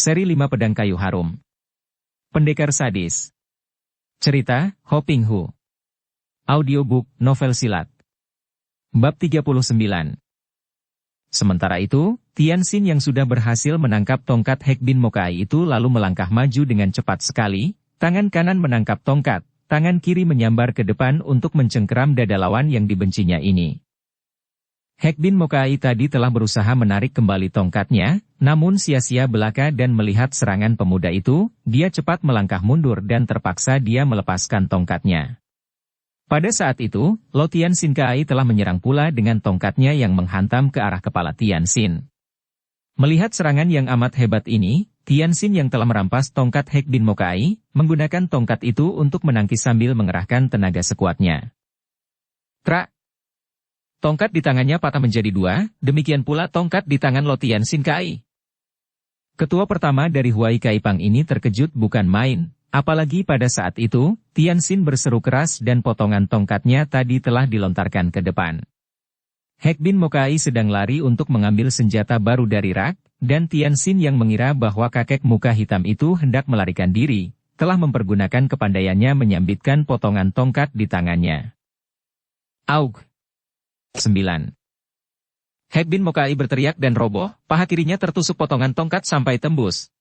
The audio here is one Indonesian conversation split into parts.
Seri 5 Pedang Kayu Harum. Pendekar Sadis. Cerita, Ho Ping Hu. Audiobook, novel silat. Bab 39. Sementara itu, Tianxin yang sudah berhasil menangkap tongkat Hek Bin Mokai itu lalu melangkah maju dengan cepat sekali, tangan kanan menangkap tongkat, tangan kiri menyambar ke depan untuk mencengkeram dada lawan yang dibencinya ini. Hek Bin Mokai tadi telah berusaha menarik kembali tongkatnya, namun sia-sia belaka dan melihat serangan pemuda itu, dia cepat melangkah mundur dan terpaksa dia melepaskan tongkatnya. Pada saat itu, Lo Tianxin Kai telah menyerang pula dengan tongkatnya yang menghantam ke arah kepala Tianxin. Melihat serangan yang amat hebat ini, Tianxin yang telah merampas tongkat Hek Bin Mokai, menggunakan tongkat itu untuk menangkis sambil mengerahkan tenaga sekuatnya. Trak! Tongkat di tangannya patah menjadi dua, demikian pula tongkat di tangan Lo Tianxin Kai. Ketua pertama dari Huai Kaipang ini terkejut bukan main, apalagi pada saat itu, Tianxin berseru keras dan potongan tongkatnya tadi telah dilontarkan ke depan. Hek Bin Mokai sedang lari untuk mengambil senjata baru dari rak, dan Tianxin yang mengira bahwa kakek muka hitam itu hendak melarikan diri, telah mempergunakan kepandaiannya menyambitkan potongan tongkat di tangannya. Aug! 9. Hek Bin Mokai berteriak dan roboh, paha kirinya tertusuk potongan tongkat sampai tembus.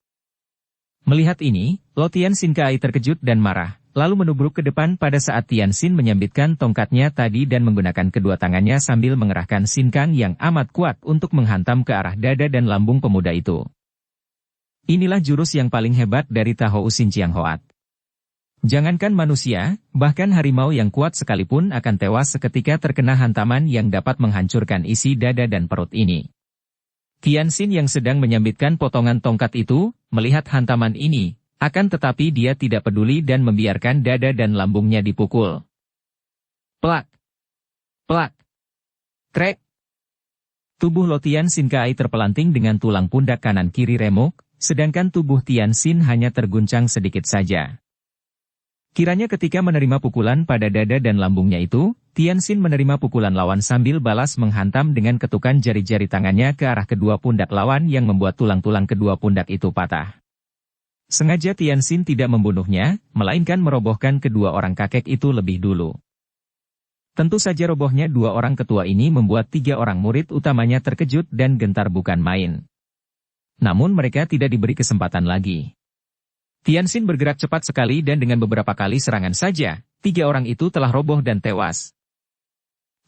Melihat ini, Lo Tianxin Kai terkejut dan marah, lalu menubruk ke depan pada saat Tianxin menyambitkan tongkatnya tadi dan menggunakan kedua tangannya sambil mengerahkan sinkang yang amat kuat untuk menghantam ke arah dada dan lambung pemuda itu. Inilah jurus yang paling hebat dari Tahou Sin Chiang Hoat. Jangankan manusia, bahkan harimau yang kuat sekalipun akan tewas seketika terkena hantaman yang dapat menghancurkan isi dada dan perut ini. Tianxin yang sedang menyambitkan potongan tongkat itu, melihat hantaman ini, akan tetapi dia tidak peduli dan membiarkan dada dan lambungnya dipukul. Plak! Plak! Krek! Tubuh Lo Tianxin Kai terpelanting dengan tulang pundak kanan kiri remuk, sedangkan tubuh Tianxin hanya terguncang sedikit saja. Kiranya ketika menerima pukulan pada dada dan lambungnya itu, Tianxin menerima pukulan lawan sambil balas menghantam dengan ketukan jari-jari tangannya ke arah kedua pundak lawan yang membuat tulang-tulang kedua pundak itu patah. Sengaja Tianxin tidak membunuhnya, melainkan merobohkan kedua orang kakek itu lebih dulu. Tentu saja robohnya dua orang ketua ini membuat tiga orang murid utamanya terkejut dan gentar bukan main. Namun mereka tidak diberi kesempatan lagi. Tianxin bergerak cepat sekali dan dengan beberapa kali serangan saja, tiga orang itu telah roboh dan tewas.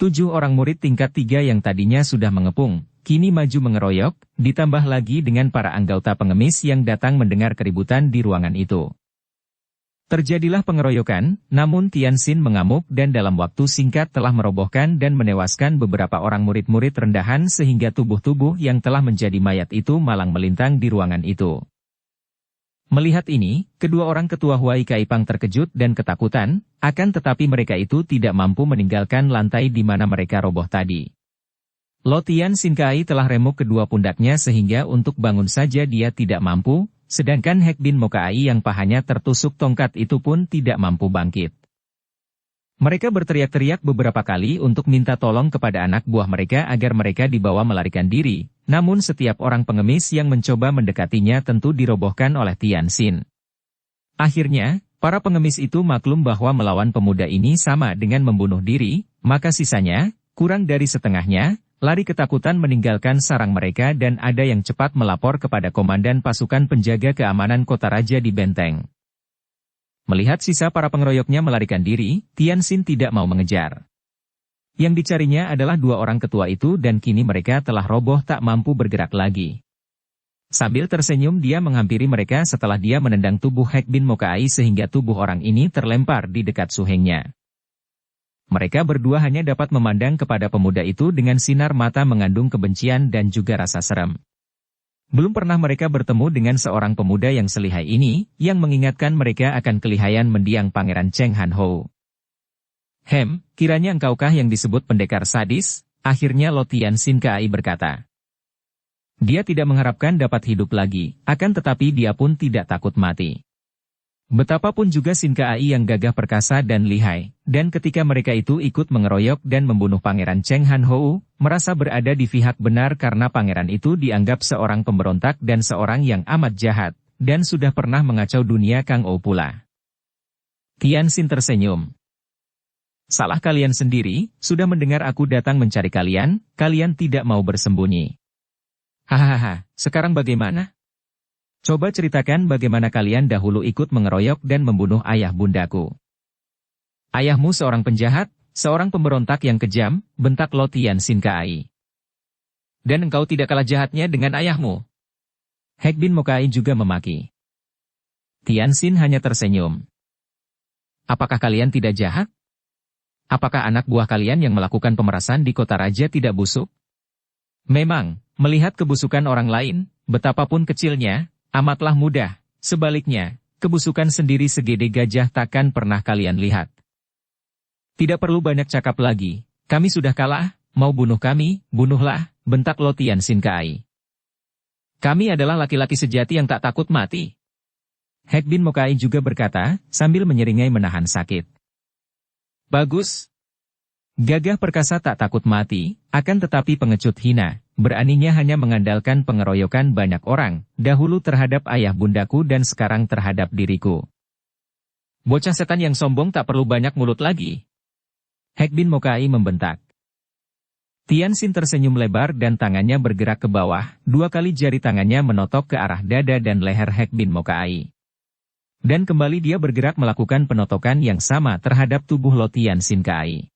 7 orang murid tingkat 3 yang tadinya sudah mengepung, kini maju mengeroyok, ditambah lagi dengan para anggota pengemis yang datang mendengar keributan di ruangan itu. Terjadilah pengeroyokan, namun Tianxin mengamuk dan dalam waktu singkat telah merobohkan dan menewaskan beberapa orang murid-murid rendahan sehingga tubuh-tubuh yang telah menjadi mayat itu malang melintang di ruangan itu. Melihat ini, kedua orang ketua Huai Kaipang terkejut dan ketakutan, akan tetapi mereka itu tidak mampu meninggalkan lantai di mana mereka roboh tadi. Lo Tianxin Kai telah remuk kedua pundaknya sehingga untuk bangun saja dia tidak mampu, sedangkan Hek Bin Mokai yang pahanya tertusuk tongkat itu pun tidak mampu bangkit. Mereka berteriak-teriak beberapa kali untuk minta tolong kepada anak buah mereka agar mereka dibawa melarikan diri. Namun setiap orang pengemis yang mencoba mendekatinya tentu dirobohkan oleh Tianxin. Akhirnya, para pengemis itu maklum bahwa melawan pemuda ini sama dengan membunuh diri, maka sisanya, kurang dari setengahnya, lari ketakutan meninggalkan sarang mereka dan ada yang cepat melapor kepada komandan pasukan penjaga keamanan kota raja di benteng. Melihat sisa para pengeroyoknya melarikan diri, Tianxin tidak mau mengejar. Yang dicarinya adalah 2 orang ketua itu dan kini mereka telah roboh tak mampu bergerak lagi. Sambil tersenyum dia menghampiri mereka setelah dia menendang tubuh Hek Bin Mokai sehingga tubuh orang ini terlempar di dekat suhengnya. Mereka berdua hanya dapat memandang kepada pemuda itu dengan sinar mata mengandung kebencian dan juga rasa serem. Belum pernah mereka bertemu dengan seorang pemuda yang selihai ini, yang mengingatkan mereka akan kelihayan mendiang Pangeran Cheng Han Ho. Kiranya engkaukah yang disebut pendekar sadis? Akhirnya Lo Tianxin Kai berkata. Dia tidak mengharapkan dapat hidup lagi, akan tetapi dia pun tidak takut mati. Betapapun juga Sin Kai yang gagah perkasa dan lihai, dan ketika mereka itu ikut mengeroyok dan membunuh Pangeran Cheng Han Hou, merasa berada di pihak benar karena pangeran itu dianggap seorang pemberontak dan seorang yang amat jahat, dan sudah pernah mengacau dunia Kang Ou pula. Tian Xin tersenyum. Salah kalian sendiri, sudah mendengar aku datang mencari kalian, kalian tidak mau bersembunyi. Hahaha, sekarang bagaimana? Coba ceritakan bagaimana kalian dahulu ikut mengeroyok dan membunuh ayah bundaku. Ayahmu seorang penjahat, seorang pemberontak yang kejam, bentak Lo Tian Xin Kai. Dan engkau tidak kalah jahatnya dengan ayahmu. Hek Bin Mokai juga memaki. Tian Xin hanya tersenyum. Apakah kalian tidak jahat? Apakah anak buah kalian yang melakukan pemerasan di kota raja tidak busuk? Memang, melihat kebusukan orang lain, betapapun kecilnya, amatlah mudah. Sebaliknya, kebusukan sendiri segede gajah takkan pernah kalian lihat. Tidak perlu banyak cakap lagi, kami sudah kalah, mau bunuh kami, bunuhlah, bentak Lo Tian Xin Kai. Kami adalah laki-laki sejati yang tak takut mati. Hek Bin Mokai juga berkata, sambil menyeringai menahan sakit. Bagus. Gagah perkasa tak takut mati, akan tetapi pengecut hina. Beraninya hanya mengandalkan pengeroyokan banyak orang, dahulu terhadap ayah bundaku dan sekarang terhadap diriku. Bocah setan yang sombong tak perlu banyak mulut lagi. Hek Bin Mokai membentak. Tian Xin tersenyum lebar dan tangannya bergerak ke bawah, 2 kali jari tangannya menotok ke arah dada dan leher Hek Bin Mokai. Dan kembali dia bergerak melakukan penotokan yang sama terhadap tubuh Lo Tian Xin Kai.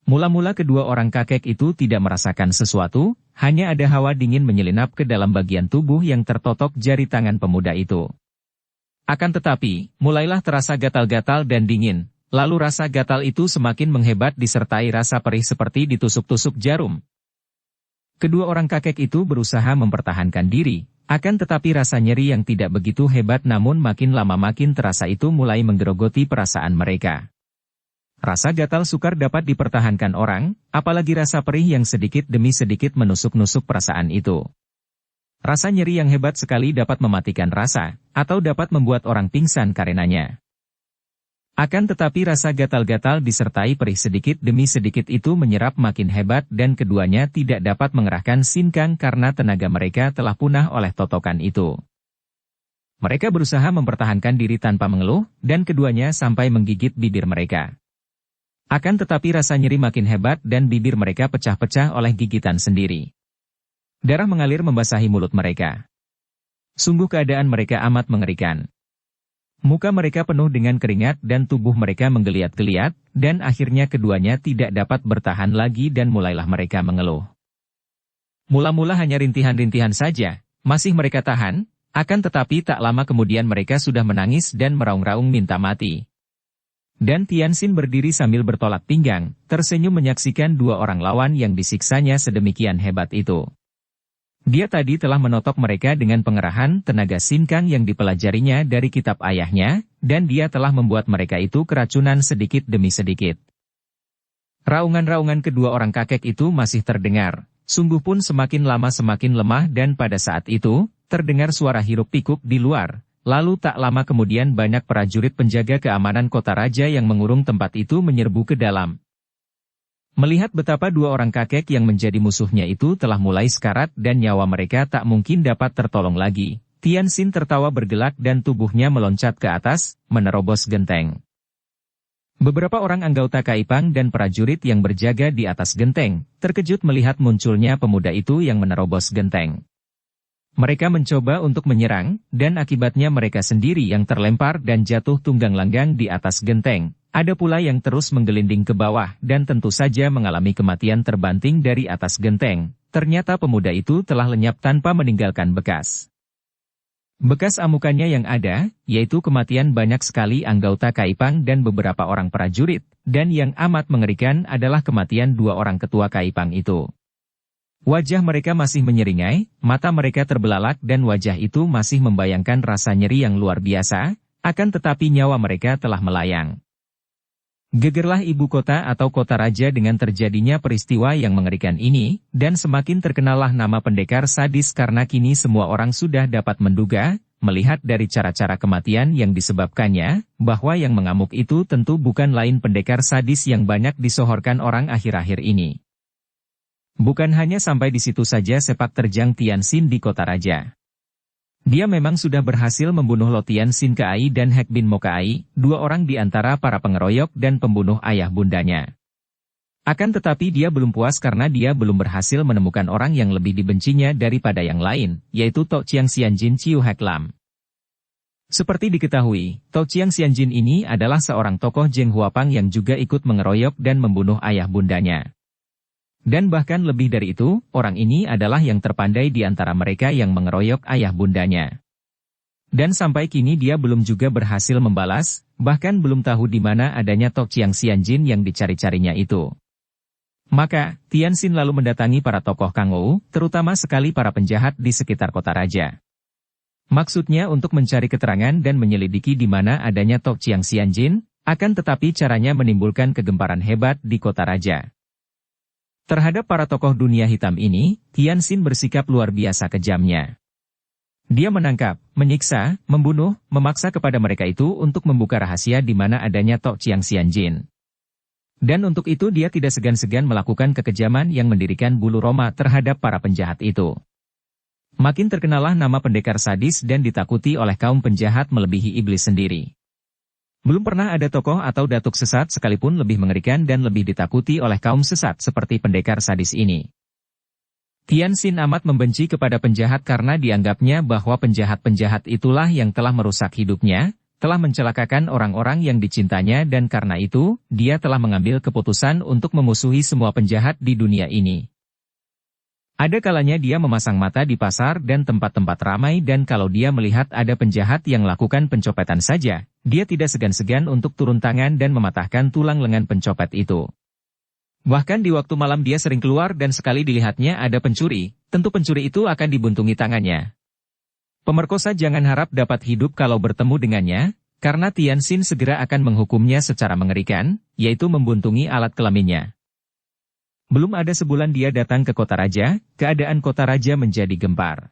Mula-mula kedua orang kakek itu tidak merasakan sesuatu, hanya ada hawa dingin menyelinap ke dalam bagian tubuh yang tertotok jari tangan pemuda itu. Akan tetapi, mulailah terasa gatal-gatal dan dingin, lalu rasa gatal itu semakin menghebat disertai rasa perih seperti ditusuk-tusuk jarum. Kedua orang kakek itu berusaha mempertahankan diri, akan tetapi rasa nyeri yang tidak begitu hebat namun makin lama makin terasa itu mulai menggerogoti perasaan mereka. Rasa gatal sukar dapat dipertahankan orang, apalagi rasa perih yang sedikit demi sedikit menusuk-nusuk perasaan itu. Rasa nyeri yang hebat sekali dapat mematikan rasa, atau dapat membuat orang pingsan karenanya. Akan tetapi rasa gatal-gatal disertai perih sedikit demi sedikit itu menyerap makin hebat dan keduanya tidak dapat mengerahkan sinkang karena tenaga mereka telah punah oleh totokan itu. Mereka berusaha mempertahankan diri tanpa mengeluh, dan keduanya sampai menggigit bibir mereka. Akan tetapi rasa nyeri makin hebat dan bibir mereka pecah-pecah oleh gigitan sendiri. Darah mengalir membasahi mulut mereka. Sungguh keadaan mereka amat mengerikan. Muka mereka penuh dengan keringat dan tubuh mereka menggeliat-geliat, dan akhirnya keduanya tidak dapat bertahan lagi dan mulailah mereka mengeluh. Mula-mula hanya rintihan-rintihan saja, masih mereka tahan, akan tetapi tak lama kemudian mereka sudah menangis dan meraung-raung minta mati. Dan Tian Xin berdiri sambil bertolak pinggang, tersenyum menyaksikan 2 orang lawan yang disiksanya sedemikian hebat itu. Dia tadi telah menotok mereka dengan pengerahan tenaga sinkang yang dipelajarinya dari kitab ayahnya, dan dia telah membuat mereka itu keracunan sedikit demi sedikit. Raungan-raungan kedua orang kakek itu masih terdengar, sungguh pun semakin lama semakin lemah dan pada saat itu, terdengar suara hiruk-pikuk di luar. Lalu tak lama kemudian banyak prajurit penjaga keamanan kota raja yang mengurung tempat itu menyerbu ke dalam. Melihat betapa 2 orang kakek yang menjadi musuhnya itu telah mulai sekarat dan nyawa mereka tak mungkin dapat tertolong lagi, Tian Xin tertawa bergelak dan tubuhnya meloncat ke atas, menerobos genteng. Beberapa orang anggota Kaipang dan prajurit yang berjaga di atas genteng, terkejut melihat munculnya pemuda itu yang menerobos genteng. Mereka mencoba untuk menyerang, dan akibatnya mereka sendiri yang terlempar dan jatuh tunggang langgang di atas genteng. Ada pula yang terus menggelinding ke bawah dan tentu saja mengalami kematian terbanting dari atas genteng. Ternyata pemuda itu telah lenyap tanpa meninggalkan bekas. Bekas amukannya yang ada, yaitu kematian banyak sekali anggota Kaipang dan beberapa orang prajurit, dan yang amat mengerikan adalah kematian 2 orang ketua Kaipang itu. Wajah mereka masih menyeringai, mata mereka terbelalak dan wajah itu masih membayangkan rasa nyeri yang luar biasa, akan tetapi nyawa mereka telah melayang. Gegerlah ibu kota atau kota raja dengan terjadinya peristiwa yang mengerikan ini, dan semakin terkenallah nama pendekar sadis karena kini semua orang sudah dapat menduga, melihat dari cara-cara kematian yang disebabkannya, bahwa yang mengamuk itu tentu bukan lain pendekar sadis yang banyak disohorkan orang akhir-akhir ini. Bukan hanya sampai di situ saja sepak terjang Tianxin di kota raja. Dia memang sudah berhasil membunuh Lo Tianxin Keai dan Hek Bin Mo Keai, dua orang di antara para pengeroyok dan pembunuh ayah bundanya. Akan tetapi dia belum puas karena dia belum berhasil menemukan orang yang lebih dibencinya daripada yang lain, yaitu Tok Chiang Xianjin Chiu Hek Lam. Seperti diketahui, Tok Chiang Xianjin ini adalah seorang tokoh Zheng Huapang yang juga ikut mengeroyok dan membunuh ayah bundanya. Dan bahkan lebih dari itu, orang ini adalah yang terpandai di antara mereka yang mengeroyok ayah bundanya. Dan sampai kini dia belum juga berhasil membalas, bahkan belum tahu di mana adanya Tok Chiang Xianjin yang dicari-carinya itu. Maka, Tianxin lalu mendatangi para tokoh Kangou, terutama sekali para penjahat di sekitar kota raja. Maksudnya untuk mencari keterangan dan menyelidiki di mana adanya Tok Chiang Xianjin, akan tetapi caranya menimbulkan kegemparan hebat di kota raja. Terhadap para tokoh dunia hitam ini, Tianxin bersikap luar biasa kejamnya. Dia menangkap, menyiksa, membunuh, memaksa kepada mereka itu untuk membuka rahasia di mana adanya Tok Chiang Xianjin. Dan untuk itu dia tidak segan-segan melakukan kekejaman yang mendirikan bulu roma terhadap para penjahat itu. Makin terkenalah nama pendekar sadis dan ditakuti oleh kaum penjahat melebihi iblis sendiri. Belum pernah ada tokoh atau datuk sesat sekalipun lebih mengerikan dan lebih ditakuti oleh kaum sesat seperti pendekar sadis ini. Tianxin amat membenci kepada penjahat karena dianggapnya bahwa penjahat-penjahat itulah yang telah merusak hidupnya, telah mencelakakan orang-orang yang dicintanya dan karena itu, dia telah mengambil keputusan untuk memusuhi semua penjahat di dunia ini. Ada kalanya dia memasang mata di pasar dan tempat-tempat ramai dan kalau dia melihat ada penjahat yang lakukan pencopetan saja, dia tidak segan-segan untuk turun tangan dan mematahkan tulang lengan pencopet itu. Bahkan di waktu malam dia sering keluar dan sekali dilihatnya ada pencuri, tentu pencuri itu akan dibuntungi tangannya. Pemerkosa jangan harap dapat hidup kalau bertemu dengannya, karena Tianxin segera akan menghukumnya secara mengerikan, yaitu membuntungi alat kelaminnya. Belum ada sebulan dia datang ke kota raja, keadaan kota raja menjadi gempar.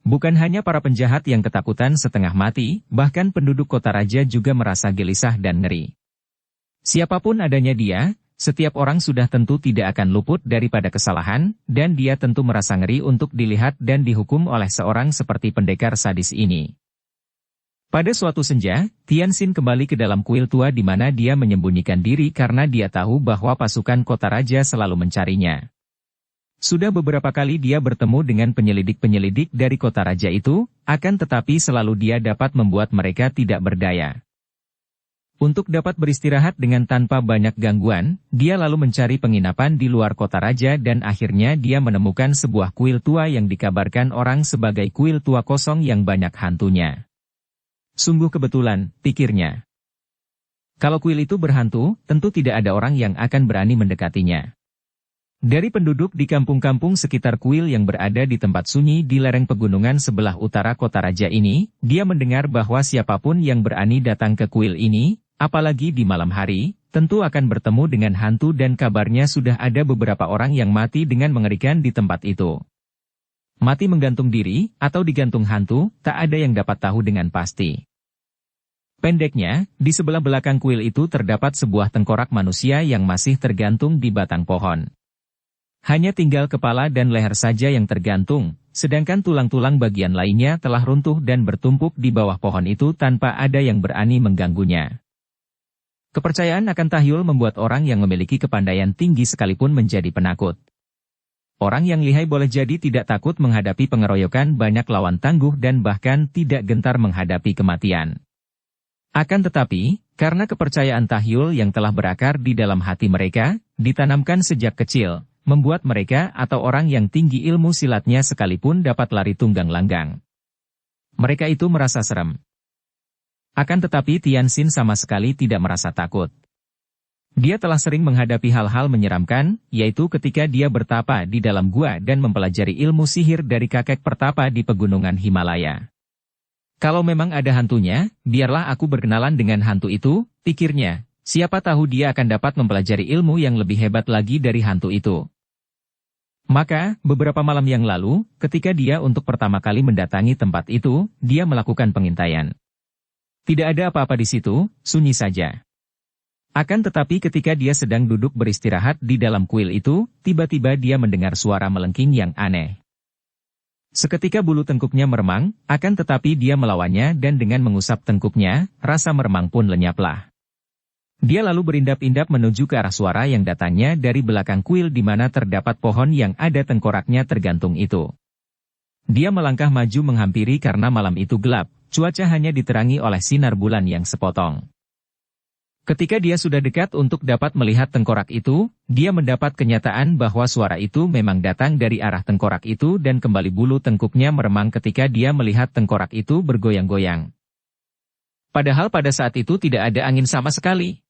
Bukan hanya para penjahat yang ketakutan setengah mati, bahkan penduduk kota raja juga merasa gelisah dan ngeri. Siapapun adanya dia, setiap orang sudah tentu tidak akan luput daripada kesalahan, dan dia tentu merasa ngeri untuk dilihat dan dihukum oleh seorang seperti pendekar sadis ini. Pada suatu senja, Tianxin kembali ke dalam kuil tua di mana dia menyembunyikan diri karena dia tahu bahwa pasukan kota raja selalu mencarinya. Sudah beberapa kali dia bertemu dengan penyelidik-penyelidik dari kota raja itu, akan tetapi selalu dia dapat membuat mereka tidak berdaya. Untuk dapat beristirahat dengan tanpa banyak gangguan, dia lalu mencari penginapan di luar kota raja dan akhirnya dia menemukan sebuah kuil tua yang dikabarkan orang sebagai kuil tua kosong yang banyak hantunya. Sungguh kebetulan, pikirnya. Kalau kuil itu berhantu, tentu tidak ada orang yang akan berani mendekatinya. Dari penduduk di kampung-kampung sekitar kuil yang berada di tempat sunyi di lereng pegunungan sebelah utara kota raja ini, dia mendengar bahwa siapapun yang berani datang ke kuil ini, apalagi di malam hari, tentu akan bertemu dengan hantu dan kabarnya sudah ada beberapa orang yang mati dengan mengerikan di tempat itu. Mati menggantung diri, atau digantung hantu, tak ada yang dapat tahu dengan pasti. Pendeknya, di sebelah belakang kuil itu terdapat sebuah tengkorak manusia yang masih tergantung di batang pohon. Hanya tinggal kepala dan leher saja yang tergantung, sedangkan tulang-tulang bagian lainnya telah runtuh dan bertumpuk di bawah pohon itu tanpa ada yang berani mengganggunya. Kepercayaan akan tahyul membuat orang yang memiliki kepandaian tinggi sekalipun menjadi penakut. Orang yang lihai boleh jadi tidak takut menghadapi pengeroyokan banyak lawan tangguh dan bahkan tidak gentar menghadapi kematian. Akan tetapi, karena kepercayaan tahyul yang telah berakar di dalam hati mereka, ditanamkan sejak kecil, membuat mereka atau orang yang tinggi ilmu silatnya sekalipun dapat lari tunggang langgang. Mereka itu merasa serem. Akan tetapi Tianxin sama sekali tidak merasa takut. Dia telah sering menghadapi hal-hal menyeramkan, yaitu ketika dia bertapa di dalam gua dan mempelajari ilmu sihir dari kakek pertapa di pegunungan Himalaya. Kalau memang ada hantunya, biarlah aku berkenalan dengan hantu itu, pikirnya. Siapa tahu dia akan dapat mempelajari ilmu yang lebih hebat lagi dari hantu itu. Maka, beberapa malam yang lalu, ketika dia untuk pertama kali mendatangi tempat itu, dia melakukan pengintaian. Tidak ada apa-apa di situ, sunyi saja. Akan tetapi ketika dia sedang duduk beristirahat di dalam kuil itu, tiba-tiba dia mendengar suara melengking yang aneh. Seketika bulu tengkuknya meremang, akan tetapi dia melawannya dan dengan mengusap tengkuknya, rasa meremang pun lenyaplah. Dia lalu berindap-indap menuju ke arah suara yang datangnya dari belakang kuil di mana terdapat pohon yang ada tengkoraknya tergantung itu. Dia melangkah maju menghampiri karena malam itu gelap, cuaca hanya diterangi oleh sinar bulan yang sepotong. Ketika dia sudah dekat untuk dapat melihat tengkorak itu, dia mendapat kenyataan bahwa suara itu memang datang dari arah tengkorak itu dan kembali bulu tengkuknya meremang ketika dia melihat tengkorak itu bergoyang-goyang. Padahal pada saat itu tidak ada angin sama sekali.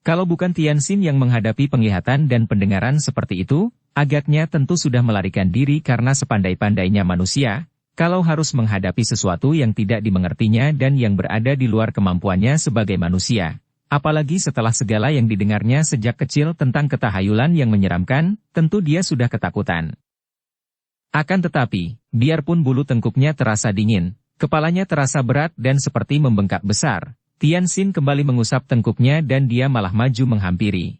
Kalau bukan Tianxin yang menghadapi penglihatan dan pendengaran seperti itu, agaknya tentu sudah melarikan diri karena sepandai-pandainya manusia, kalau harus menghadapi sesuatu yang tidak dimengertinya dan yang berada di luar kemampuannya sebagai manusia. Apalagi setelah segala yang didengarnya sejak kecil tentang ketahayulan yang menyeramkan, tentu dia sudah ketakutan. Akan tetapi, biarpun bulu tengkuknya terasa dingin, kepalanya terasa berat dan seperti membengkak besar, Tianxin kembali mengusap tengkuknya dan dia malah maju menghampiri.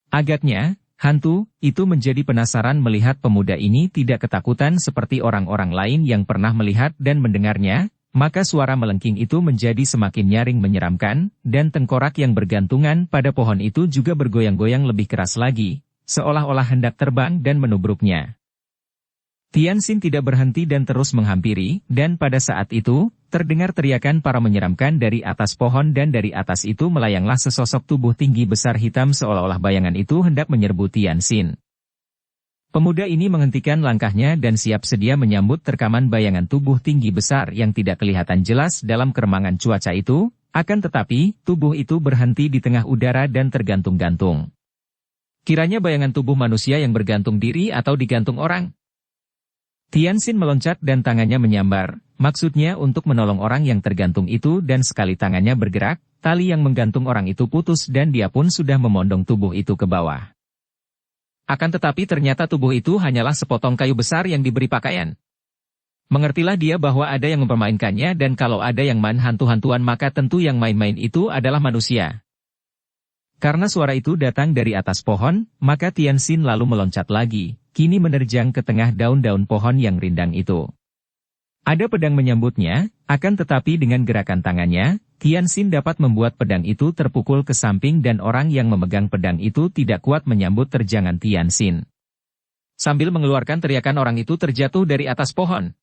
Agaknya, hantu itu menjadi penasaran melihat pemuda ini tidak ketakutan seperti orang-orang lain yang pernah melihat dan mendengarnya, maka suara melengking itu menjadi semakin nyaring menyeramkan, dan tengkorak yang bergantungan pada pohon itu juga bergoyang-goyang lebih keras lagi, seolah-olah hendak terbang dan menubruknya. Tianxin tidak berhenti dan terus menghampiri, dan pada saat itu, terdengar teriakan para menyeramkan dari atas pohon dan dari atas itu melayanglah sesosok tubuh tinggi besar hitam seolah-olah bayangan itu hendak menyerbu Tianxin. Pemuda ini menghentikan langkahnya dan siap sedia menyambut terkaman bayangan tubuh tinggi besar yang tidak kelihatan jelas dalam keremangan cuaca itu, akan tetapi, tubuh itu berhenti di tengah udara dan tergantung-gantung. Kiranya bayangan tubuh manusia yang bergantung diri atau digantung orang? Tianxin meloncat dan tangannya menyambar, maksudnya untuk menolong orang yang tergantung itu dan sekali tangannya bergerak, tali yang menggantung orang itu putus dan dia pun sudah memondong tubuh itu ke bawah. Akan tetapi ternyata tubuh itu hanyalah sepotong kayu besar yang diberi pakaian. Mengertilah dia bahwa ada yang mempermainkannya dan kalau ada yang main hantu-hantuan maka tentu yang main-main itu adalah manusia. Karena suara itu datang dari atas pohon, maka Tianxin lalu meloncat lagi, kini menerjang ke tengah daun-daun pohon yang rindang itu. Ada pedang menyambutnya, akan tetapi dengan gerakan tangannya, Tianxin dapat membuat pedang itu terpukul ke samping dan orang yang memegang pedang itu tidak kuat menyambut terjangan Tianxin. Sambil mengeluarkan teriakan orang itu terjatuh dari atas pohon.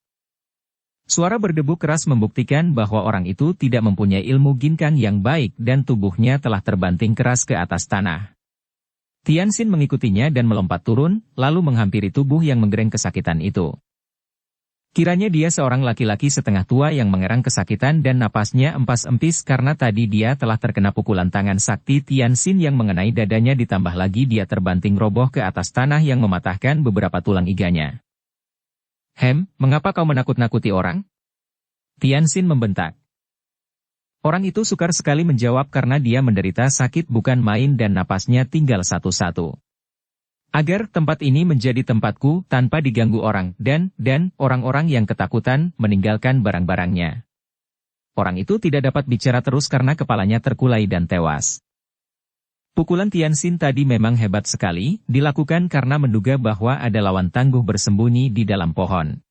Suara berdebu keras membuktikan bahwa orang itu tidak mempunyai ilmu ginkang yang baik dan tubuhnya telah terbanting keras ke atas tanah. Tianxin mengikutinya dan melompat turun, lalu menghampiri tubuh yang menggereng kesakitan itu. Kiranya dia seorang laki-laki setengah tua yang mengerang kesakitan dan napasnya empas-empis karena tadi dia telah terkena pukulan tangan sakti Tianxin yang mengenai dadanya ditambah lagi dia terbanting roboh ke atas tanah yang mematahkan beberapa tulang iganya. Mengapa kau menakut-nakuti orang? Tianxin membentak. Orang itu sukar sekali menjawab karena dia menderita sakit bukan main dan napasnya tinggal satu-satu. Agar tempat ini menjadi tempatku tanpa diganggu orang dan orang-orang yang ketakutan meninggalkan barang-barangnya. Orang itu tidak dapat bicara terus karena kepalanya terkulai dan tewas. Pukulan Tianxin tadi memang hebat sekali, dilakukan karena menduga bahwa ada lawan tangguh bersembunyi di dalam pohon.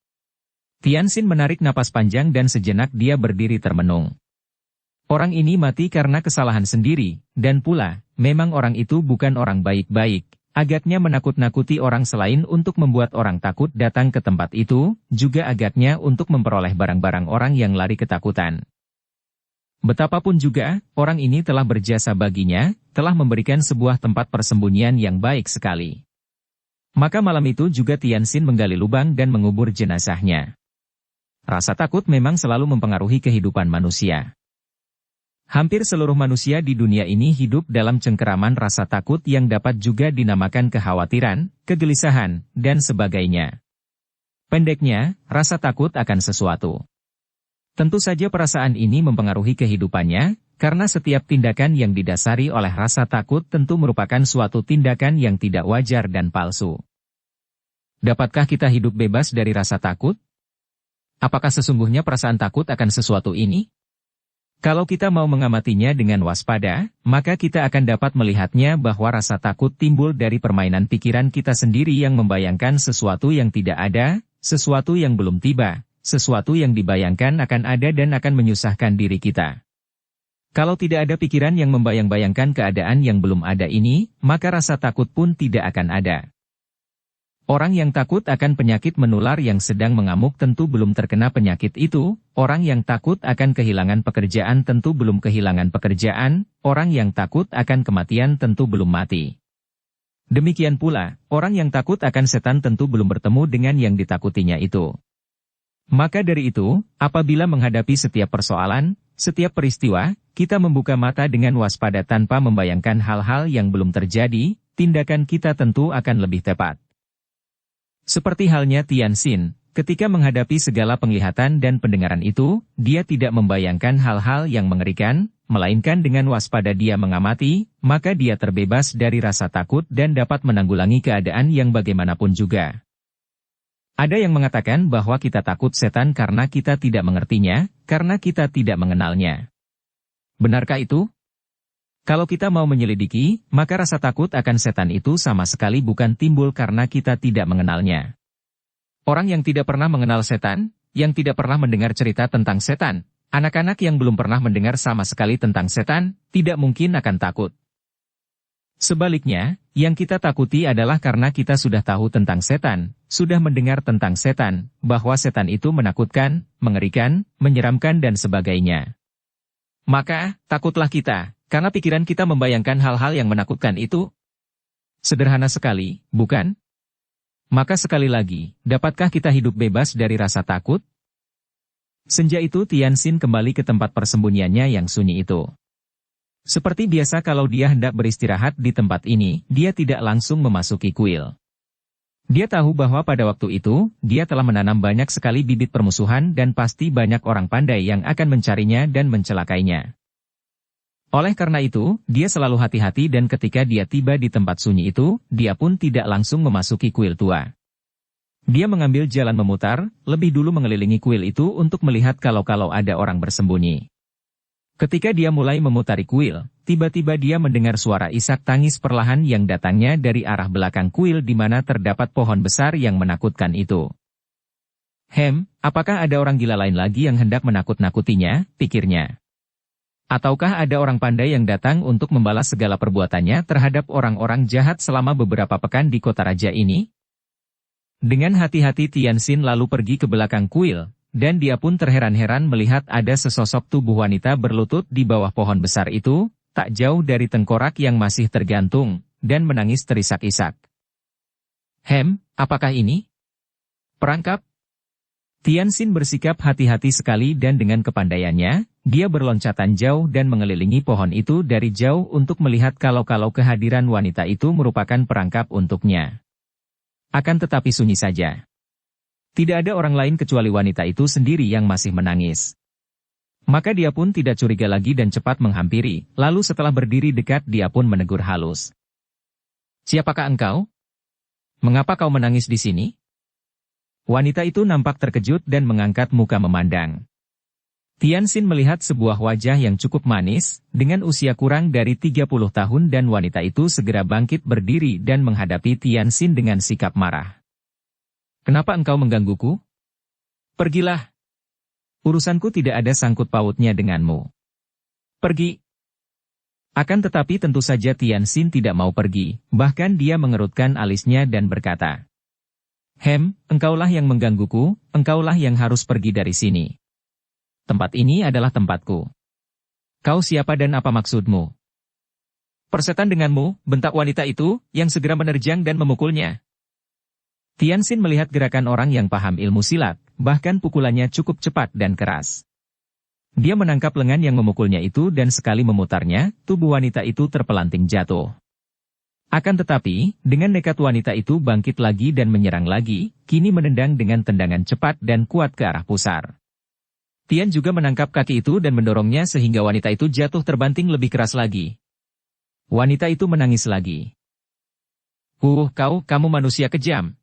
Tianxin menarik napas panjang dan sejenak dia berdiri termenung. Orang ini mati karena kesalahan sendiri, dan pula, memang orang itu bukan orang baik-baik, agaknya menakut-nakuti orang selain untuk membuat orang takut datang ke tempat itu, juga agaknya untuk memperoleh barang-barang orang yang lari ketakutan. Betapapun juga, orang ini telah berjasa baginya, telah memberikan sebuah tempat persembunyian yang baik sekali. Maka malam itu juga Tianxin menggali lubang dan mengubur jenazahnya. Rasa takut memang selalu mempengaruhi kehidupan manusia. Hampir seluruh manusia di dunia ini hidup dalam cengkeraman rasa takut yang dapat juga dinamakan kekhawatiran, kegelisahan, dan sebagainya. Pendeknya, rasa takut akan sesuatu. Tentu saja perasaan ini mempengaruhi kehidupannya, karena setiap tindakan yang didasari oleh rasa takut tentu merupakan suatu tindakan yang tidak wajar dan palsu. Dapatkah kita hidup bebas dari rasa takut? Apakah sesungguhnya perasaan takut akan sesuatu ini? Kalau kita mau mengamatinya dengan waspada, maka kita akan dapat melihatnya bahwa rasa takut timbul dari permainan pikiran kita sendiri yang membayangkan sesuatu yang tidak ada, sesuatu yang belum tiba, sesuatu yang dibayangkan akan ada dan akan menyusahkan diri kita. Kalau tidak ada pikiran yang membayang-bayangkan keadaan yang belum ada ini, maka rasa takut pun tidak akan ada. Orang yang takut akan penyakit menular yang sedang mengamuk tentu belum terkena penyakit itu, orang yang takut akan kehilangan pekerjaan tentu belum kehilangan pekerjaan, orang yang takut akan kematian tentu belum mati. Demikian pula, orang yang takut akan setan tentu belum bertemu dengan yang ditakutinya itu. Maka dari itu, apabila menghadapi setiap persoalan, setiap peristiwa, kita membuka mata dengan waspada tanpa membayangkan hal-hal yang belum terjadi, tindakan kita tentu akan lebih tepat. Seperti halnya Tianxin, ketika menghadapi segala penglihatan dan pendengaran itu, dia tidak membayangkan hal-hal yang mengerikan, melainkan dengan waspada dia mengamati, maka dia terbebas dari rasa takut dan dapat menanggulangi keadaan yang bagaimanapun juga. Ada yang mengatakan bahwa kita takut setan karena kita tidak mengertinya, karena kita tidak mengenalnya. Benarkah itu? Kalau kita mau menyelidiki, maka rasa takut akan setan itu sama sekali bukan timbul karena kita tidak mengenalnya. Orang yang tidak pernah mengenal setan, yang tidak pernah mendengar cerita tentang setan, anak-anak yang belum pernah mendengar sama sekali tentang setan, tidak mungkin akan takut. Sebaliknya, yang kita takuti adalah karena kita sudah tahu tentang setan, sudah mendengar tentang setan, bahwa setan itu menakutkan, mengerikan, menyeramkan dan sebagainya. Maka, takutlah kita. Karena pikiran kita membayangkan hal-hal yang menakutkan itu. Sederhana sekali, bukan? Maka sekali lagi, dapatkah kita hidup bebas dari rasa takut? Senja itu Tianxin kembali ke tempat persembunyiannya yang sunyi itu. Seperti biasa kalau dia hendak beristirahat di tempat ini, dia tidak langsung memasuki kuil. Dia tahu bahwa pada waktu itu, dia telah menanam banyak sekali bibit permusuhan dan pasti banyak orang pandai yang akan mencarinya dan mencelakainya. Oleh karena itu, dia selalu hati-hati dan ketika dia tiba di tempat sunyi itu, dia pun tidak langsung memasuki kuil tua. Dia mengambil jalan memutar, lebih dulu mengelilingi kuil itu untuk melihat kalau ada orang bersembunyi. Ketika dia mulai memutari kuil, tiba-tiba dia mendengar suara isak tangis perlahan yang datangnya dari arah belakang kuil di mana terdapat pohon besar yang menakutkan itu. Apakah ada orang gila lain lagi yang hendak menakut-nakutinya, pikirnya. Ataukah ada orang pandai yang datang untuk membalas segala perbuatannya terhadap orang-orang jahat selama beberapa pekan di kota raja ini? Dengan hati-hati Tianxin lalu pergi ke belakang kuil, dan dia pun terheran-heran melihat ada sesosok tubuh wanita berlutut di bawah pohon besar itu, tak jauh dari tengkorak yang masih tergantung, dan menangis terisak-isak. Apakah ini? Perangkap? Tianxin bersikap hati-hati sekali dan dengan kepandaiannya, dia berloncatan jauh dan mengelilingi pohon itu dari jauh untuk melihat kalau kehadiran wanita itu merupakan perangkap untuknya. Akan tetapi sunyi saja. Tidak ada orang lain kecuali wanita itu sendiri yang masih menangis. Maka dia pun tidak curiga lagi dan cepat menghampiri, lalu setelah berdiri dekat dia pun menegur halus. Siapakah engkau? Mengapa kau menangis di sini? Wanita itu nampak terkejut dan mengangkat muka memandang. Tianxin melihat sebuah wajah yang cukup manis, dengan usia kurang dari 30 tahun dan wanita itu segera bangkit berdiri dan menghadapi Tianxin dengan sikap marah. Kenapa engkau menggangguku? Pergilah. Urusanku tidak ada sangkut pautnya denganmu. Pergi. Akan tetapi tentu saja Tianxin tidak mau pergi, bahkan dia mengerutkan alisnya dan berkata, engkaulah yang menggangguku, engkaulah yang harus pergi dari sini. Tempat ini adalah tempatku. Kau siapa dan apa maksudmu? Persetan denganmu, bentak wanita itu, yang segera menerjang dan memukulnya. Tianxin melihat gerakan orang yang paham ilmu silat, bahkan pukulannya cukup cepat dan keras. Dia menangkap lengan yang memukulnya itu dan sekali memutarnya, tubuh wanita itu terpelanting jatuh. Akan tetapi, dengan nekat wanita itu bangkit lagi dan menyerang lagi, kini menendang dengan tendangan cepat dan kuat ke arah pusar. Tian juga menangkap kaki itu dan mendorongnya sehingga wanita itu jatuh terbanting lebih keras lagi. Wanita itu menangis lagi. Kamu manusia kejam.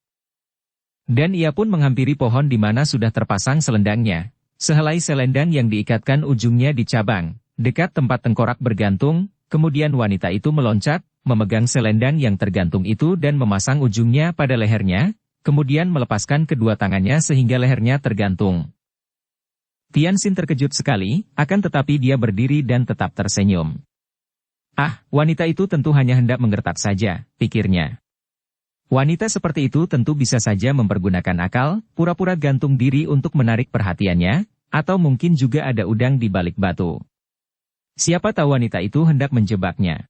Dan ia pun menghampiri pohon di mana sudah terpasang selendangnya. Sehelai selendang yang diikatkan ujungnya di cabang, dekat tempat tengkorak bergantung, kemudian wanita itu meloncat, memegang selendang yang tergantung itu dan memasang ujungnya pada lehernya, kemudian melepaskan kedua tangannya sehingga lehernya tergantung. Tianxin terkejut sekali, akan tetapi dia berdiri dan tetap tersenyum. Ah, wanita itu tentu hanya hendak menggertak saja, pikirnya. Wanita seperti itu tentu bisa saja mempergunakan akal, pura-pura gantung diri untuk menarik perhatiannya, atau mungkin juga ada udang di balik batu. Siapa tahu wanita itu hendak menjebaknya.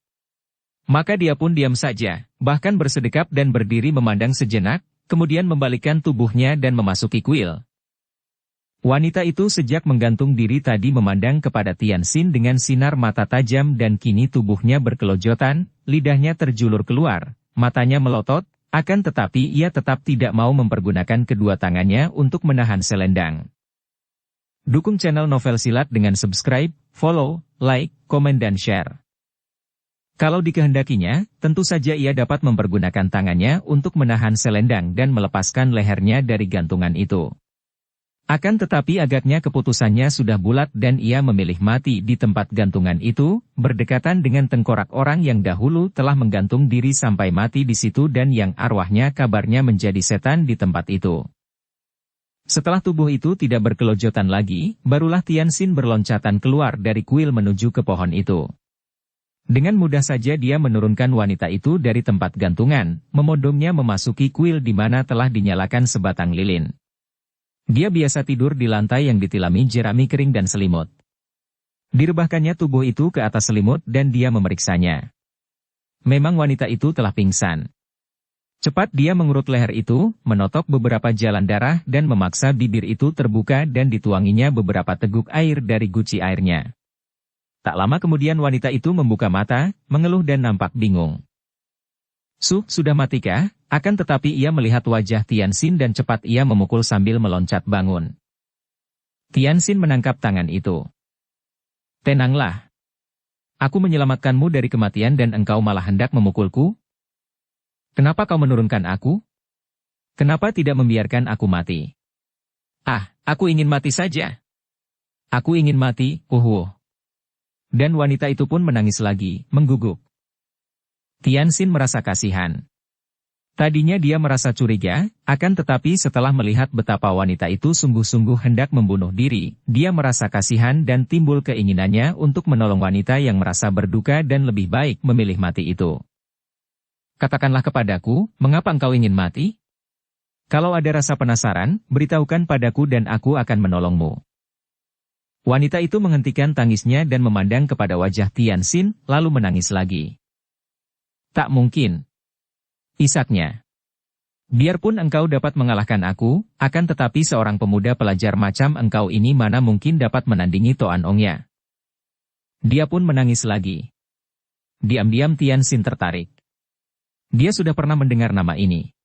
Maka dia pun diam saja, bahkan bersedekap dan berdiri memandang sejenak, kemudian membalikkan tubuhnya dan memasuki kuil. Wanita itu sejak menggantung diri tadi memandang kepada Tianxin dengan sinar mata tajam dan kini tubuhnya berkelojotan, lidahnya terjulur keluar, matanya melotot, akan tetapi ia tetap tidak mau mempergunakan kedua tangannya untuk menahan selendang. Dukung channel Novel Silat dengan subscribe, follow, like, komen dan share. Kalau dikehendakinya, tentu saja ia dapat mempergunakan tangannya untuk menahan selendang dan melepaskan lehernya dari gantungan itu. Akan tetapi agaknya keputusannya sudah bulat dan ia memilih mati di tempat gantungan itu, berdekatan dengan tengkorak orang yang dahulu telah menggantung diri sampai mati di situ dan yang arwahnya kabarnya menjadi setan di tempat itu. Setelah tubuh itu tidak berkelojotan lagi, barulah Tianxin berloncatan keluar dari kuil menuju ke pohon itu. Dengan mudah saja dia menurunkan wanita itu dari tempat gantungan, memodongnya memasuki kuil di mana telah dinyalakan sebatang lilin. Dia biasa tidur di lantai yang ditilami jerami kering dan selimut. Direbahkannya tubuh itu ke atas selimut dan dia memeriksanya. Memang wanita itu telah pingsan. Cepat dia mengurut leher itu, menotok beberapa jalan darah dan memaksa bibir itu terbuka dan dituanginya beberapa teguk air dari guci airnya. Tak lama kemudian wanita itu membuka mata, mengeluh dan nampak bingung. Sudah matikah? Akan tetapi ia melihat wajah Tianxin dan cepat ia memukul sambil meloncat bangun. Tianxin menangkap tangan itu. Tenanglah. Aku menyelamatkanmu dari kematian dan engkau malah hendak memukulku? Kenapa kau menurunkan aku? Kenapa tidak membiarkan aku mati? Ah, aku ingin mati saja. Aku ingin mati, Dan wanita itu pun menangis lagi, mengguguk. Tianxin merasa kasihan. Tadinya dia merasa curiga, akan tetapi setelah melihat betapa wanita itu sungguh-sungguh hendak membunuh diri, dia merasa kasihan dan timbul keinginannya untuk menolong wanita yang merasa berduka dan lebih baik memilih mati itu. Katakanlah kepadaku, mengapa engkau ingin mati? Kalau ada rasa penasaran, beritahukan padaku dan aku akan menolongmu. Wanita itu menghentikan tangisnya dan memandang kepada wajah Tianxin, lalu menangis lagi. Tak mungkin. Isaknya. Biarpun engkau dapat mengalahkan aku, akan tetapi seorang pemuda pelajar macam engkau ini mana mungkin dapat menandingi Toan Ongya. Dia pun menangis lagi. Diam-diam Tianxin tertarik. Dia sudah pernah mendengar nama ini.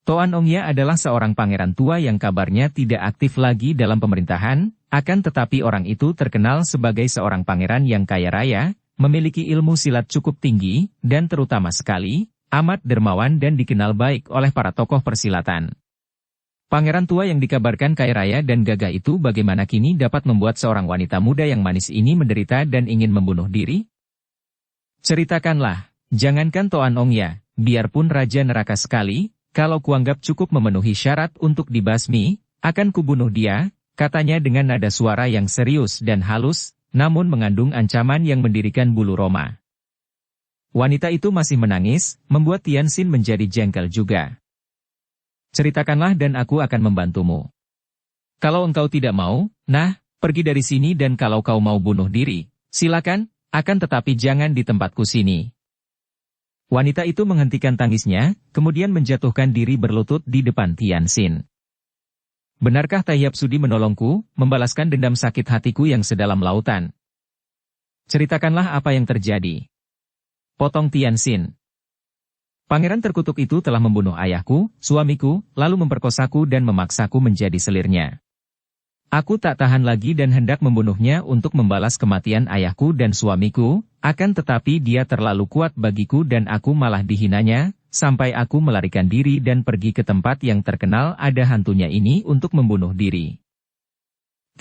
Toan Ongya adalah seorang pangeran tua yang kabarnya tidak aktif lagi dalam pemerintahan, akan tetapi orang itu terkenal sebagai seorang pangeran yang kaya raya, memiliki ilmu silat cukup tinggi, dan terutama sekali, amat dermawan dan dikenal baik oleh para tokoh persilatan. Pangeran tua yang dikabarkan kaya raya dan gagah itu bagaimana kini dapat membuat seorang wanita muda yang manis ini menderita dan ingin membunuh diri? Ceritakanlah, jangankan Toan Ongya, biarpun Raja Neraka sekali, kalau kuanggap cukup memenuhi syarat untuk dibasmi, akan kubunuh dia, katanya dengan nada suara yang serius dan halus, namun mengandung ancaman yang mendirikan bulu roma. Wanita itu masih menangis, membuat Tianxin menjadi jengkel juga. Ceritakanlah dan aku akan membantumu. Kalau engkau tidak mau, pergi dari sini dan kalau kau mau bunuh diri, silakan, akan tetapi jangan di tempatku sini. Wanita itu menghentikan tangisnya, kemudian menjatuhkan diri berlutut di depan Tianxin. Benarkah Tayyab Sudi menolongku, membalaskan dendam sakit hatiku yang sedalam lautan? Ceritakanlah apa yang terjadi. Potong Tianxin. Pangeran terkutuk itu telah membunuh ayahku, suamiku, lalu memperkosaku dan memaksaku menjadi selirnya. Aku tak tahan lagi dan hendak membunuhnya untuk membalas kematian ayahku dan suamiku, akan tetapi dia terlalu kuat bagiku dan aku malah dihinanya, sampai aku melarikan diri dan pergi ke tempat yang terkenal ada hantunya ini untuk membunuh diri.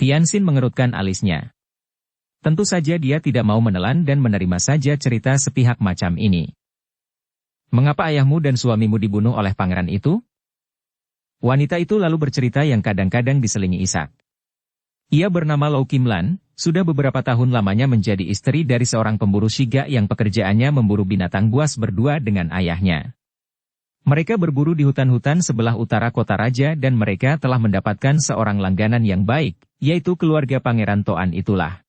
Tianxin mengerutkan alisnya. Tentu saja dia tidak mau menelan dan menerima saja cerita sepihak macam ini. Mengapa ayahmu dan suamimu dibunuh oleh pangeran itu? Wanita itu lalu bercerita yang kadang-kadang diselingi isak. Ia bernama Lau Qimlan, sudah beberapa tahun lamanya menjadi istri dari seorang pemburu Shiga yang pekerjaannya memburu binatang buas berdua dengan ayahnya. Mereka berburu di hutan-hutan sebelah utara kota raja dan mereka telah mendapatkan seorang langganan yang baik, yaitu keluarga Pangeran Toan itulah.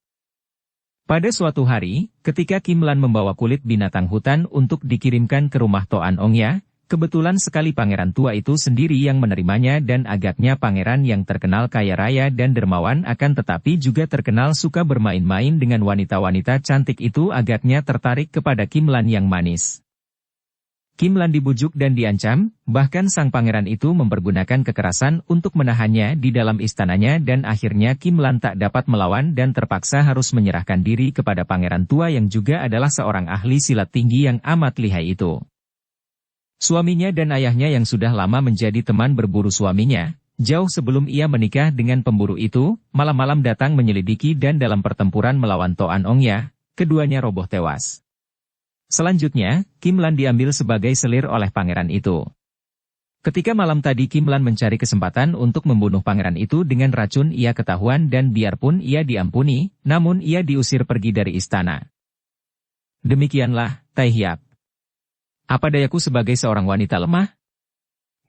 Pada suatu hari, ketika Qimlan membawa kulit binatang hutan untuk dikirimkan ke rumah Toan Ongya, kebetulan sekali pangeran tua itu sendiri yang menerimanya dan agaknya pangeran yang terkenal kaya raya dan dermawan akan tetapi juga terkenal suka bermain-main dengan wanita-wanita cantik itu agaknya tertarik kepada Qimlan yang manis. Qimlan dibujuk dan diancam, bahkan sang pangeran itu mempergunakan kekerasan untuk menahannya di dalam istananya dan akhirnya Qimlan tak dapat melawan dan terpaksa harus menyerahkan diri kepada pangeran tua yang juga adalah seorang ahli silat tinggi yang amat lihai itu. Suaminya dan ayahnya yang sudah lama menjadi teman berburu suaminya, jauh sebelum ia menikah dengan pemburu itu, malam-malam datang menyelidiki dan dalam pertempuran melawan Toan Ongya, keduanya roboh tewas. Selanjutnya, Qimlan diambil sebagai selir oleh pangeran itu. Ketika malam tadi Qimlan mencari kesempatan untuk membunuh pangeran itu dengan racun ia ketahuan dan biarpun ia diampuni, namun ia diusir pergi dari istana. Demikianlah, Tai Hiap. Apa dayaku sebagai seorang wanita lemah?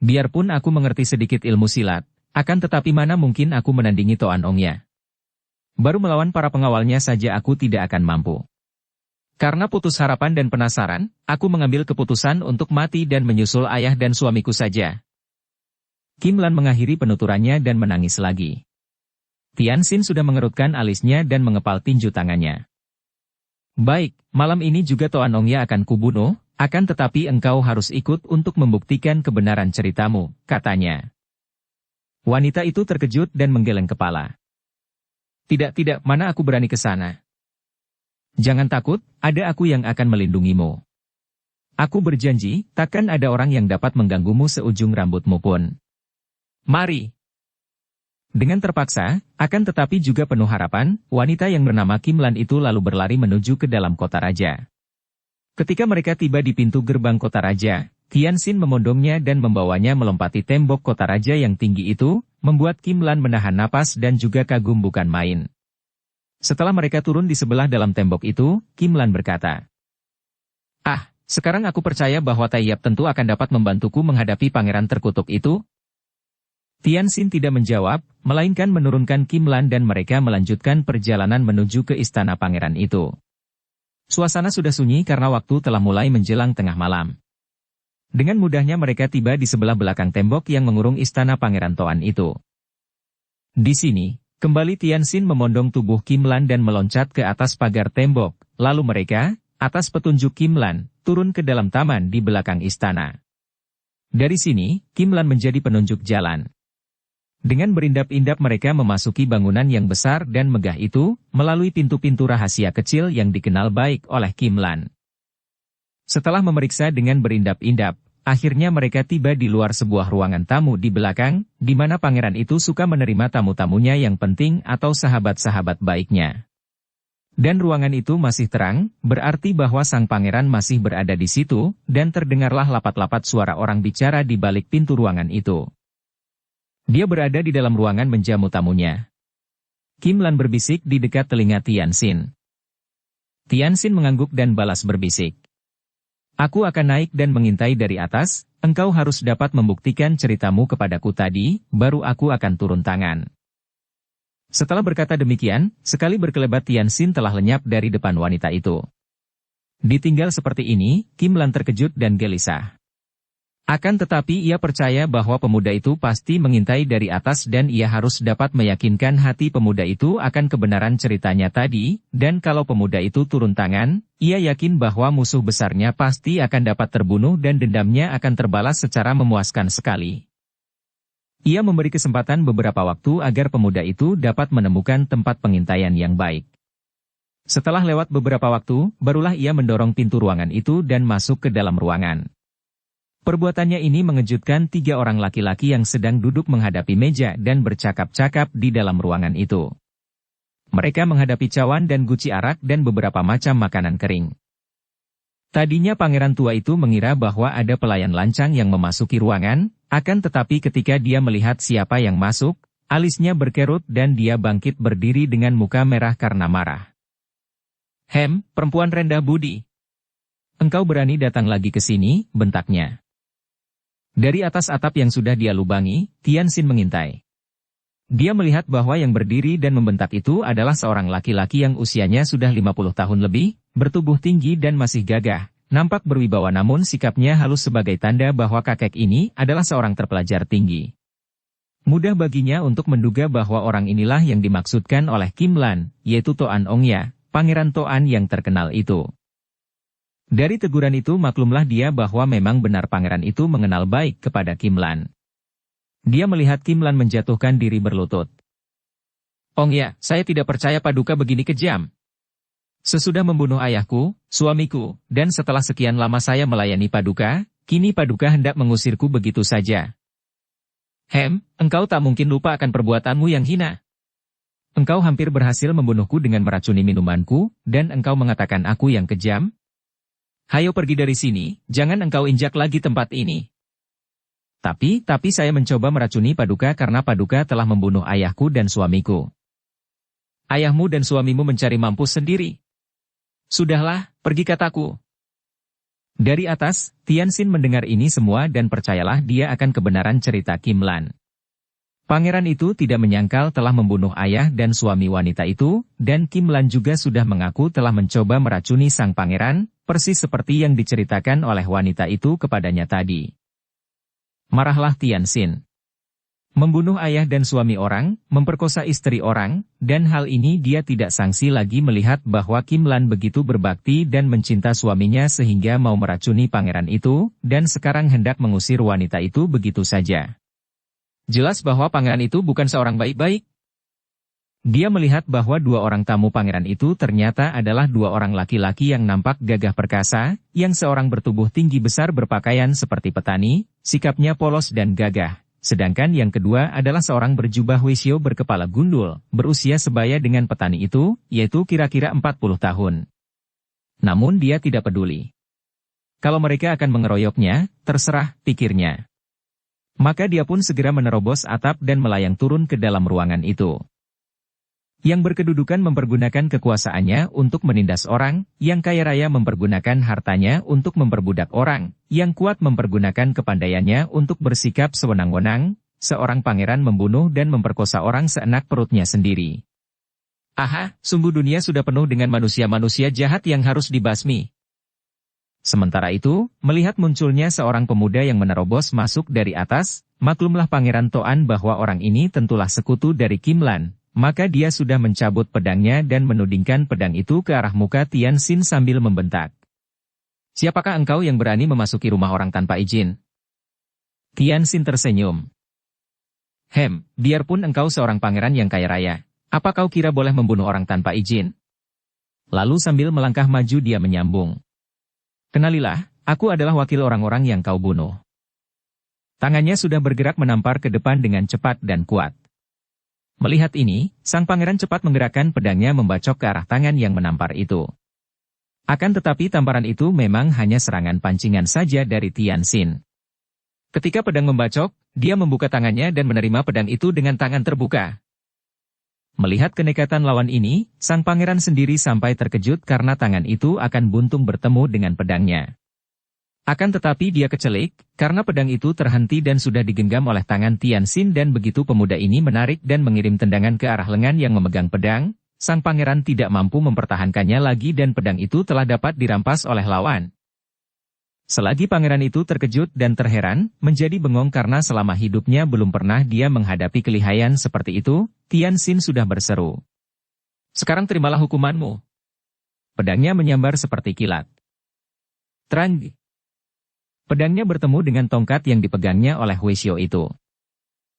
Biarpun aku mengerti sedikit ilmu silat, akan tetapi mana mungkin aku menandingi Toan Ongya. Baru melawan para pengawalnya saja aku tidak akan mampu. Karena putus harapan dan penasaran, aku mengambil keputusan untuk mati dan menyusul ayah dan suamiku saja. Qimlan mengakhiri penuturannya dan menangis lagi. Tianxin sudah mengerutkan alisnya dan mengepal tinju tangannya. Baik, malam ini juga Toan Ongya akan kubunuh, akan tetapi engkau harus ikut untuk membuktikan kebenaran ceritamu, katanya. Wanita itu terkejut dan menggeleng kepala. Tidak, mana aku berani ke sana. Jangan takut, ada aku yang akan melindungimu. Aku berjanji, takkan ada orang yang dapat mengganggumu seujung rambutmu pun. Mari. Dengan terpaksa, akan tetapi juga penuh harapan, wanita yang bernama Qimlan itu lalu berlari menuju ke dalam kota raja. Ketika mereka tiba di pintu gerbang kota raja, Tianxin memondongnya dan membawanya melompati tembok kota raja yang tinggi itu, membuat Qimlan menahan napas dan juga kagum bukan main. Setelah mereka turun di sebelah dalam tembok itu, Qimlan berkata, sekarang aku percaya bahwa Tai Hiap tentu akan dapat membantuku menghadapi pangeran terkutuk itu. Tianxin tidak menjawab, melainkan menurunkan Qimlan dan mereka melanjutkan perjalanan menuju ke istana pangeran itu. Suasana sudah sunyi karena waktu telah mulai menjelang tengah malam. Dengan mudahnya mereka tiba di sebelah belakang tembok yang mengurung istana pangeran Toan itu. Di sini, kembali Tianxin memondong tubuh Qimlan dan meloncat ke atas pagar tembok, lalu mereka, atas petunjuk Qimlan, turun ke dalam taman di belakang istana. Dari sini, Qimlan menjadi penunjuk jalan. Dengan berindap-indap mereka memasuki bangunan yang besar dan megah itu, melalui pintu-pintu rahasia kecil yang dikenal baik oleh Qimlan. Setelah memeriksa dengan berindap-indap, akhirnya mereka tiba di luar sebuah ruangan tamu di belakang, di mana pangeran itu suka menerima tamu-tamunya yang penting atau sahabat-sahabat baiknya. Dan ruangan itu masih terang, berarti bahwa sang pangeran masih berada di situ, dan terdengarlah lapat-lapat suara orang bicara di balik pintu ruangan itu. Dia berada di dalam ruangan menjamu tamunya. Qimlan berbisik di dekat telinga Tianxin. Tianxin mengangguk dan balas berbisik. Aku akan naik dan mengintai dari atas, engkau harus dapat membuktikan ceritamu kepadaku tadi, baru aku akan turun tangan. Setelah berkata demikian, sekali berkelebat Tianxin telah lenyap dari depan wanita itu. Ditinggal seperti ini, Qimlan terkejut dan gelisah. Akan tetapi ia percaya bahwa pemuda itu pasti mengintai dari atas dan ia harus dapat meyakinkan hati pemuda itu akan kebenaran ceritanya tadi, dan kalau pemuda itu turun tangan, ia yakin bahwa musuh besarnya pasti akan dapat terbunuh dan dendamnya akan terbalas secara memuaskan sekali. Ia memberi kesempatan beberapa waktu agar pemuda itu dapat menemukan tempat pengintaian yang baik. Setelah lewat beberapa waktu, barulah ia mendorong pintu ruangan itu dan masuk ke dalam ruangan. Perbuatannya ini mengejutkan 3 orang laki-laki yang sedang duduk menghadapi meja dan bercakap-cakap di dalam ruangan itu. Mereka menghadapi cawan dan guci arak dan beberapa macam makanan kering. Tadinya pangeran tua itu mengira bahwa ada pelayan lancang yang memasuki ruangan, akan tetapi ketika dia melihat siapa yang masuk, alisnya berkerut dan dia bangkit berdiri dengan muka merah karena marah. Perempuan rendah budi. Engkau berani datang lagi ke sini, bentaknya. Dari atas atap yang sudah dia lubangi, Tianxin mengintai. Dia melihat bahwa yang berdiri dan membentak itu adalah seorang laki-laki yang usianya sudah 50 tahun lebih, bertubuh tinggi dan masih gagah, nampak berwibawa namun sikapnya halus sebagai tanda bahwa kakek ini adalah seorang terpelajar tinggi. Mudah baginya untuk menduga bahwa orang inilah yang dimaksudkan oleh Kim Lan, yaitu Toan Ongya, pangeran Toan yang terkenal itu. Dari teguran itu maklumlah dia bahwa memang benar pangeran itu mengenal baik kepada Kim Lan. Dia melihat Kim Lan menjatuhkan diri berlutut. Ongya, saya tidak percaya Paduka begini kejam. Sesudah membunuh ayahku, suamiku, dan setelah sekian lama saya melayani Paduka, kini Paduka hendak mengusirku begitu saja. Engkau tak mungkin lupa akan perbuatanmu yang hina. Engkau hampir berhasil membunuhku dengan meracuni minumanku, dan engkau mengatakan aku yang kejam? Hayo pergi dari sini, jangan engkau injak lagi tempat ini. Tapi saya mencoba meracuni Paduka karena Paduka telah membunuh ayahku dan suamiku. Ayahmu dan suamimu mencari mampus sendiri. Sudahlah, pergi kataku. Dari atas, Tianxin mendengar ini semua dan percayalah dia akan kebenaran cerita Kim Lan. Pangeran itu tidak menyangkal telah membunuh ayah dan suami wanita itu, dan Kim Lan juga sudah mengaku telah mencoba meracuni sang pangeran, persis seperti yang diceritakan oleh wanita itu kepadanya tadi. Marahlah Tianxin. Membunuh ayah dan suami orang, memperkosa istri orang, dan hal ini dia tidak sangsi lagi melihat bahwa Kim Lan begitu berbakti dan mencinta suaminya sehingga mau meracuni pangeran itu, dan sekarang hendak mengusir wanita itu begitu saja. Jelas bahwa pangeran itu bukan seorang baik-baik. Dia melihat bahwa 2 orang tamu pangeran itu ternyata adalah 2 orang laki-laki yang nampak gagah perkasa, yang seorang bertubuh tinggi besar berpakaian seperti petani, sikapnya polos dan gagah, sedangkan yang kedua adalah seorang berjubah wisyo berkepala gundul, berusia sebaya dengan petani itu, yaitu kira-kira 40 tahun. Namun dia tidak peduli. Kalau mereka akan mengeroyoknya, terserah, pikirnya. Maka dia pun segera menerobos atap dan melayang turun ke dalam ruangan itu. Yang berkedudukan mempergunakan kekuasaannya untuk menindas orang, yang kaya raya mempergunakan hartanya untuk memperbudak orang, yang kuat mempergunakan kepandaiannya untuk bersikap sewenang-wenang, seorang pangeran membunuh dan memperkosa orang seenak perutnya sendiri. Aha, sungguh dunia sudah penuh dengan manusia-manusia jahat yang harus dibasmi. Sementara itu, melihat munculnya seorang pemuda yang menerobos masuk dari atas, maklumlah Pangeran Toan bahwa orang ini tentulah sekutu dari Kim Lan. Maka dia sudah mencabut pedangnya dan menudingkan pedang itu ke arah muka Tianxin sambil membentak. Siapakah engkau yang berani memasuki rumah orang tanpa izin? Tianxin tersenyum. Biarpun engkau seorang pangeran yang kaya raya, apa kau kira boleh membunuh orang tanpa izin? Lalu sambil melangkah maju dia menyambung. Kenalilah, aku adalah wakil orang-orang yang kau bunuh. Tangannya sudah bergerak menampar ke depan dengan cepat dan kuat. Melihat ini, sang pangeran cepat menggerakkan pedangnya membacok ke arah tangan yang menampar itu. Akan tetapi tamparan itu memang hanya serangan pancingan saja dari Tianxin. Ketika pedang membacok, dia membuka tangannya dan menerima pedang itu dengan tangan terbuka. Melihat kenekatan lawan ini, sang pangeran sendiri sampai terkejut karena tangan itu akan buntung bertemu dengan pedangnya. Akan tetapi dia kecelik, karena pedang itu terhenti dan sudah digenggam oleh tangan Tianxin dan begitu pemuda ini menarik dan mengirim tendangan ke arah lengan yang memegang pedang, sang pangeran tidak mampu mempertahankannya lagi dan pedang itu telah dapat dirampas oleh lawan. Selagi pangeran itu terkejut dan terheran, menjadi bengong karena selama hidupnya belum pernah dia menghadapi kelihayan seperti itu, Tianxin sudah berseru. Sekarang terimalah hukumanmu. Pedangnya menyambar seperti kilat. Trang. Pedangnya bertemu dengan tongkat yang dipegangnya oleh Huishio itu.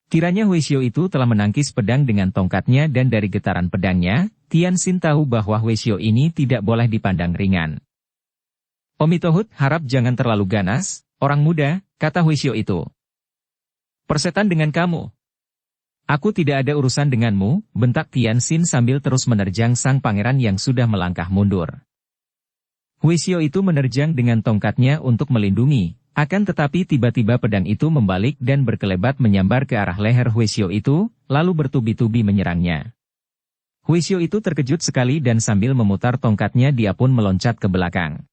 Kiranya Huishio itu telah menangkis pedang dengan tongkatnya dan dari getaran pedangnya, Tianxin tahu bahwa Huishio ini tidak boleh dipandang ringan. Omitohut harap jangan terlalu ganas, orang muda, kata Huishio itu. Persetan dengan kamu. Aku tidak ada urusan denganmu, bentak Tianxin sambil terus menerjang sang pangeran yang sudah melangkah mundur. Huishio itu menerjang dengan tongkatnya untuk melindungi, akan tetapi tiba-tiba pedang itu membalik dan berkelebat menyambar ke arah leher Huishio itu, lalu bertubi-tubi menyerangnya. Huishio itu terkejut sekali dan sambil memutar tongkatnya dia pun meloncat ke belakang.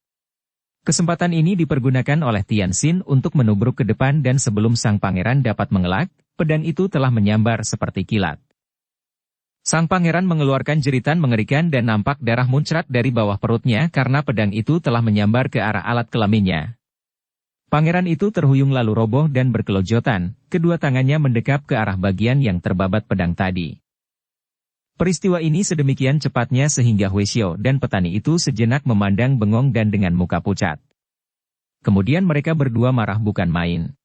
Kesempatan ini dipergunakan oleh Tianxin untuk menubruk ke depan dan sebelum sang pangeran dapat mengelak, pedang itu telah menyambar seperti kilat. Sang pangeran mengeluarkan jeritan mengerikan dan nampak darah muncrat dari bawah perutnya karena pedang itu telah menyambar ke arah alat kelaminnya. Pangeran itu terhuyung lalu roboh dan berkelojotan, kedua tangannya mendekap ke arah bagian yang terbabat pedang tadi. Peristiwa ini sedemikian cepatnya sehingga Huishio dan petani itu sejenak memandang bengong dan dengan muka pucat. Kemudian mereka berdua marah bukan main.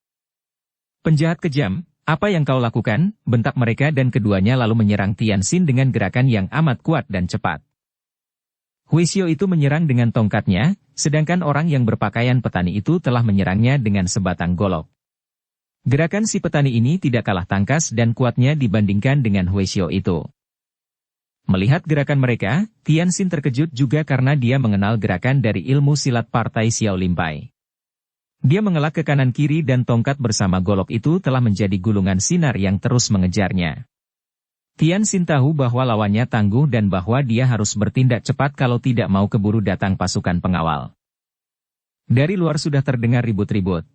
Penjahat kejam, apa yang kau lakukan? Bentak mereka dan keduanya lalu menyerang Tianxin dengan gerakan yang amat kuat dan cepat. Huishio itu menyerang dengan tongkatnya, sedangkan orang yang berpakaian petani itu telah menyerangnya dengan sebatang golok. Gerakan si petani ini tidak kalah tangkas dan kuatnya dibandingkan dengan Huishio itu. Melihat gerakan mereka, Tianxin terkejut juga karena dia mengenal gerakan dari ilmu silat partai Xiao Limpai. Dia mengelak ke kanan kiri dan tongkat bersama golok itu telah menjadi gulungan sinar yang terus mengejarnya. Tianxin tahu bahwa lawannya tangguh dan bahwa dia harus bertindak cepat kalau tidak mau keburu datang pasukan pengawal. Dari luar sudah terdengar ribut-ribut.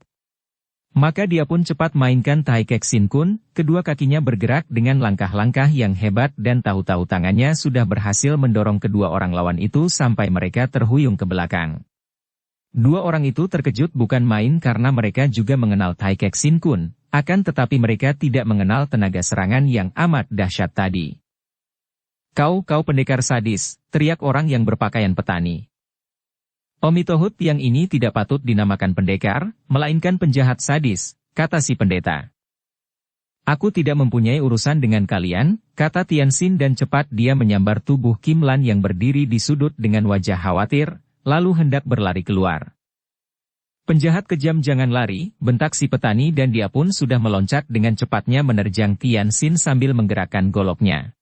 Maka dia pun cepat mainkan Tai Kek Sin Kun, kedua kakinya bergerak dengan langkah-langkah yang hebat dan tahu-tahu tangannya sudah berhasil mendorong kedua orang lawan itu sampai mereka terhuyung ke belakang. Dua orang itu terkejut bukan main karena mereka juga mengenal Tai Kek Sin Kun. Akan tetapi mereka tidak mengenal tenaga serangan yang amat dahsyat tadi. Kau pendekar sadis, teriak orang yang berpakaian petani. Omitohut yang ini tidak patut dinamakan pendekar, melainkan penjahat sadis, kata si pendeta. Aku tidak mempunyai urusan dengan kalian, kata Tianxin dan cepat dia menyambar tubuh Kim Lan yang berdiri di sudut dengan wajah khawatir, lalu hendak berlari keluar. Penjahat kejam jangan lari, bentak si petani dan dia pun sudah meloncat dengan cepatnya menerjang Tianxin sambil menggerakkan goloknya.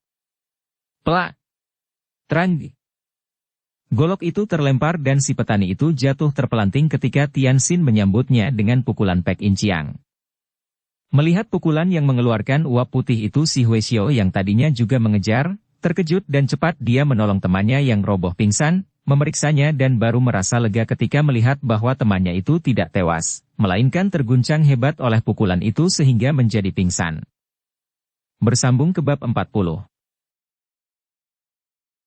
Plak! Terang! Golok itu terlempar dan si petani itu jatuh terpelanting ketika Tianxin menyambutnya dengan pukulan Pek Inciang. Melihat pukulan yang mengeluarkan uap putih itu si Huishio yang tadinya juga mengejar, terkejut dan cepat dia menolong temannya yang roboh pingsan, memeriksanya dan baru merasa lega ketika melihat bahwa temannya itu tidak tewas, melainkan terguncang hebat oleh pukulan itu sehingga menjadi pingsan. Bersambung ke bab 40.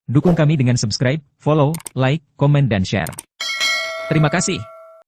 Dukung kami dengan subscribe, follow, like, komen dan share. Terima kasih.